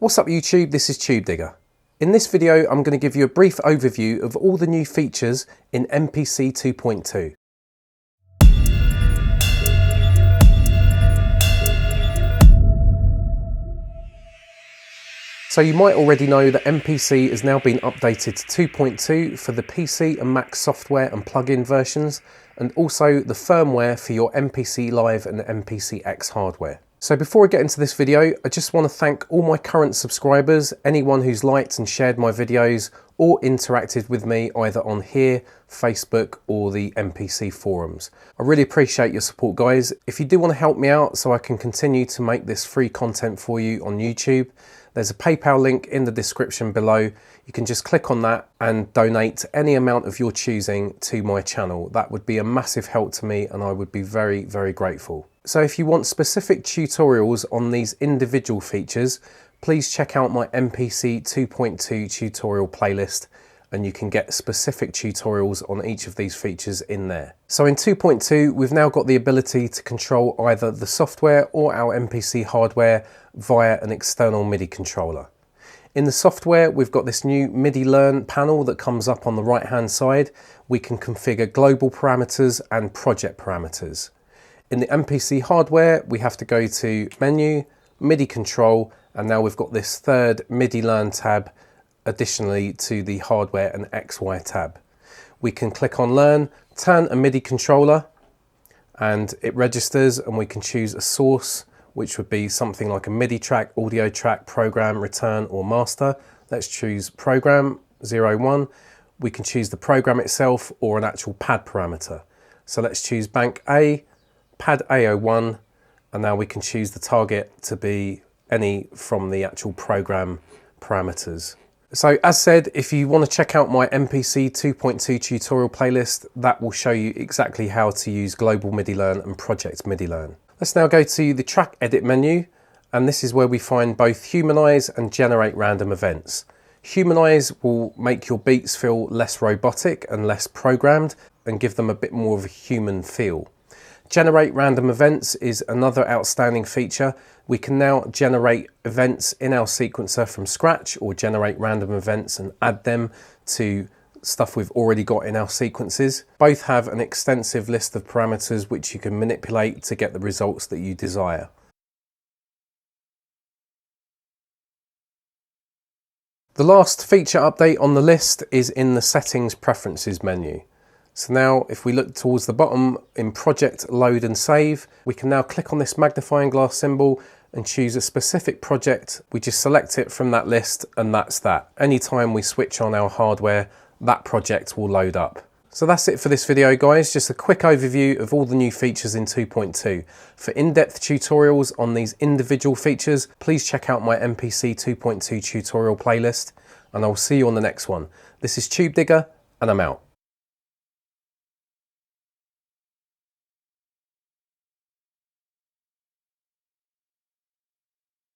What's up YouTube, this is Tubedigga. In this video I'm going to give you a brief overview of all the new features in MPC 2.2. So you might already know that MPC has now been updated to 2.2 for the PC and Mac software and plugin versions, and also the firmware for your MPC Live and MPC X hardware. So before I get into this video, I just want to thank all my current subscribers, anyone who's liked and shared my videos or interacted with me either on here, Facebook or the MPC forums. I really appreciate your support, guys. If you do want to help me out so I can continue to make this free content for you on YouTube, there's a PayPal link in the description below. You can just click on that and donate any amount of your choosing to my channel. That would be a massive help to me and I would be very, very grateful. So if you want specific tutorials on these individual features, please check out my MPC 2.2 tutorial playlist and you can get specific tutorials on each of these features in there. So in 2.2, we've now got the ability to control either the software or our MPC hardware via an external MIDI controller. In the software, we've got this new MIDI Learn panel that comes up on the right hand side. We can configure global parameters and project parameters. In the MPC hardware, we have to go to Menu, MIDI Control, and now we've got this third MIDI Learn tab additionally to the Hardware and XY tab. We can click on Learn, turn a MIDI controller, and it registers, and we can choose a source, which would be something like a MIDI track, audio track, program, return, or master. Let's choose Program 01. We can choose the program itself or an actual pad parameter. So let's choose Bank A, Pad A01, and now we can choose the target to be any from the actual program parameters. So as said, if you want to check out my MPC 2.2 tutorial playlist, that will show you exactly how to use Global MIDI Learn and Project MIDI Learn. Let's now go to the Track Edit menu, and this is where we find both Humanize and Generate Random Events. Humanize will make your beats feel less robotic and less programmed and give them a bit more of a human feel. Generate Random Events is another outstanding feature. We can now generate events in our sequencer from scratch or generate random events and add them to stuff we've already got in our sequences. Both have an extensive list of parameters which you can manipulate to get the results that you desire. The last feature update on the list is in the Settings Preferences menu. So now if we look towards the bottom in Project Load and Save, we can now click on this magnifying glass symbol and choose a specific project. We just select it from that list and that's that. Anytime we switch on our hardware, that project will load up. So that's it for this video, guys. Just a quick overview of all the new features in 2.2. For in-depth tutorials on these individual features, please check out my MPC 2.2 tutorial playlist and I'll see you on the next one. This is Tubedigga and I'm out.